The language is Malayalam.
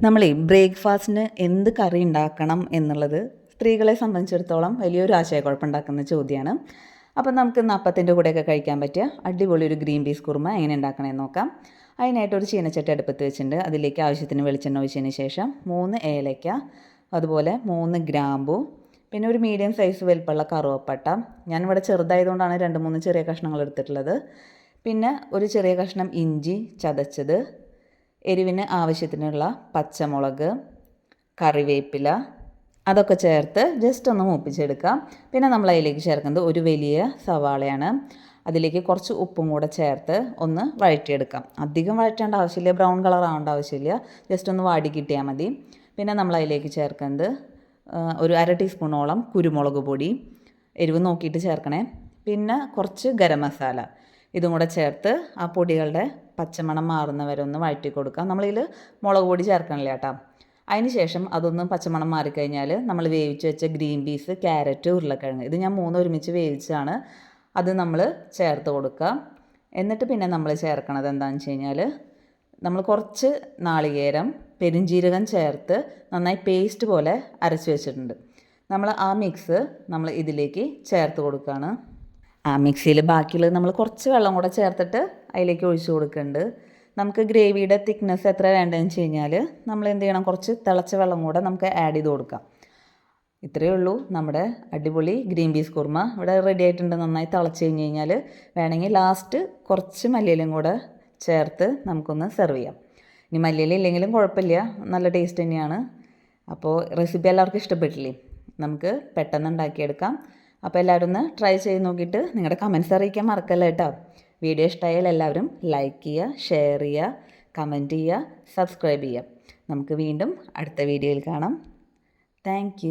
നമ്മളെ ബ്രേക്ക്ഫാസ്റ്റിന് എന്ത് കറി ഉണ്ടാക്കണം എന്നുള്ളത് സ്ത്രീകളെ സംബന്ധിച്ചിടത്തോളം വലിയൊരു ആശയക്കുഴപ്പമുണ്ടാക്കുന്ന ചോദ്യമാണ്. അപ്പം നമുക്ക് ഇന്ന് അപ്പത്തിൻ്റെ കൂടെയൊക്കെ കഴിക്കാൻ പറ്റിയ അടിപൊളി ഒരു ഗ്രീൻ പീസ് കുറുമ എങ്ങനെ ഉണ്ടാക്കണമെന്ന് നോക്കാം. അതിനായിട്ട് ഒരു ചീനച്ചട്ടി അടുപ്പത്ത് വെച്ചിട്ടുണ്ട്. അതിലേക്ക് ആവശ്യത്തിന് വെളിച്ചെണ്ണ ഒഴിച്ചതിന് ശേഷം 3 ഏലയ്ക്ക, അതുപോലെ 3 ഗ്രാമ്പു, പിന്നെ ഒരു മീഡിയം സൈസ് വലിപ്പമുള്ള കറുവപ്പട്ട. ഞാനിവിടെ ചെറുതായതുകൊണ്ടാണ് 2-3 ചെറിയ കഷ്ണങ്ങൾ എടുത്തിട്ടുള്ളത്. പിന്നെ ഒരു ചെറിയ കഷ്ണം ഇഞ്ചി ചതച്ചത്, എരിവിന് ആവശ്യത്തിനുള്ള പച്ചമുളക്, കറിവേപ്പില, അതൊക്കെ ചേർത്ത് ജസ്റ്റ് ഒന്ന് മൂപ്പിച്ചെടുക്കാം. പിന്നെ നമ്മൾ അതിലേക്ക് ചേർക്കുന്നത് ഒരു വലിയ സവാളയാണ്. അതിലേക്ക് കുറച്ച് ഉപ്പും കൂടെ ചേർത്ത് ഒന്ന് വഴറ്റിയെടുക്കാം. അധികം വഴറ്റേണ്ട ആവശ്യമില്ല, ബ്രൗൺ കളർ ആവേണ്ട ആവശ്യമില്ല, ജസ്റ്റ് ഒന്ന് വാടി കിട്ടിയാൽ മതി. പിന്നെ നമ്മൾ അതിലേക്ക് ചേർക്കുന്നത് ഒരു 1/2 ടീസ്പൂണോളം കുരുമുളക് പൊടി, എരിവ് നോക്കിയിട്ട് ചേർക്കണേ. പിന്നെ കുറച്ച് ഗരം മസാല, ഇതും കൂടെ ചേർത്ത് ആ പൊടികളുടെ പച്ചമണം മാറുന്നവരെ ഒന്ന് വഴറ്റി കൊടുക്കാം. നമ്മളിതിൽ മുളക് പൊടി ചേർക്കണില്ല കേട്ടോ. അതിന് ശേഷം അതൊന്നും പച്ചമണം മാറിക്കഴിഞ്ഞാൽ നമ്മൾ വേവിച്ച് വെച്ച ഗ്രീൻ പീസ്, ക്യാരറ്റ്, ഉരുളക്കിഴങ്ങ്, ഇത് ഞാൻ 3 ഒരുമിച്ച് വേവിച്ചാണ്, അത് നമ്മൾ ചേർത്ത് കൊടുക്കുക. എന്നിട്ട് പിന്നെ നമ്മൾ ചേർക്കണത് എന്താണെന്ന് വെച്ച് കഴിഞ്ഞാൽ നമ്മൾ കുറച്ച് നാളികേരം, പെരുംജീരകം ചേർത്ത് നന്നായി പേസ്റ്റ് പോലെ അരച്ച് വെച്ചിട്ടുണ്ട്. നമ്മൾ ആ മിക്സ് നമ്മൾ ഇതിലേക്ക് ചേർത്ത് കൊടുക്കുകയാണ്. ആ മിക്സിയിൽ ബാക്കിയുള്ളത് നമ്മൾ കുറച്ച് വെള്ളം കൂടെ ചേർത്തിട്ട് അതിലേക്ക് ഒഴിച്ച് കൊടുക്കുന്നുണ്ട്. നമുക്ക് ഗ്രേവിയുടെ തിക്നെസ് എത്ര വേണ്ടതെന്ന് വെച്ച് കഴിഞ്ഞാൽ നമ്മൾ എന്ത് ചെയ്യണം, കുറച്ച് തിളച്ച വെള്ളം കൂടെ നമുക്ക് ആഡ് ചെയ്ത് കൊടുക്കാം. ഇത്രയേ ഉള്ളൂ നമ്മുടെ അടിപൊളി ഗ്രീൻ പീസ് കുറുമ ഇവിടെ റെഡി ആയിട്ടുണ്ട്. നന്നായി തിളച്ച് കഴിഞ്ഞ് കഴിഞ്ഞാൽ വേണമെങ്കിൽ ലാസ്റ്റ് കുറച്ച് മല്ലിയിലയും കൂടെ ചേർത്ത് നമുക്കൊന്ന് സെർവ് ചെയ്യാം. ഇനി മല്ലിയില ഇല്ലെങ്കിലും കുഴപ്പമില്ല, നല്ല ടേസ്റ്റ് തന്നെയാണ്. അപ്പോൾ റെസിപ്പി എല്ലാവർക്കും ഇഷ്ടപ്പെട്ടില്ലേ? നമുക്ക് പെട്ടെന്ന് ഉണ്ടാക്കിയെടുക്കാം. അപ്പോൾ എല്ലാവരും ഒന്ന് ട്രൈ ചെയ്ത് നോക്കിയിട്ട് നിങ്ങളുടെ കമൻറ്റ്സ് അറിയിക്കാൻ മറക്കല്ല കേട്ടോ. വീഡിയോ ഇഷ്ടമായാൽ എല്ലാവരും ലൈക്ക് ചെയ്യുക, ഷെയർ ചെയ്യുക, കമൻറ്റ് ചെയ്യുക, സബ്സ്ക്രൈബ് ചെയ്യുക. നമുക്ക് വീണ്ടും അടുത്ത വീഡിയോയിൽ കാണാം. താങ്ക്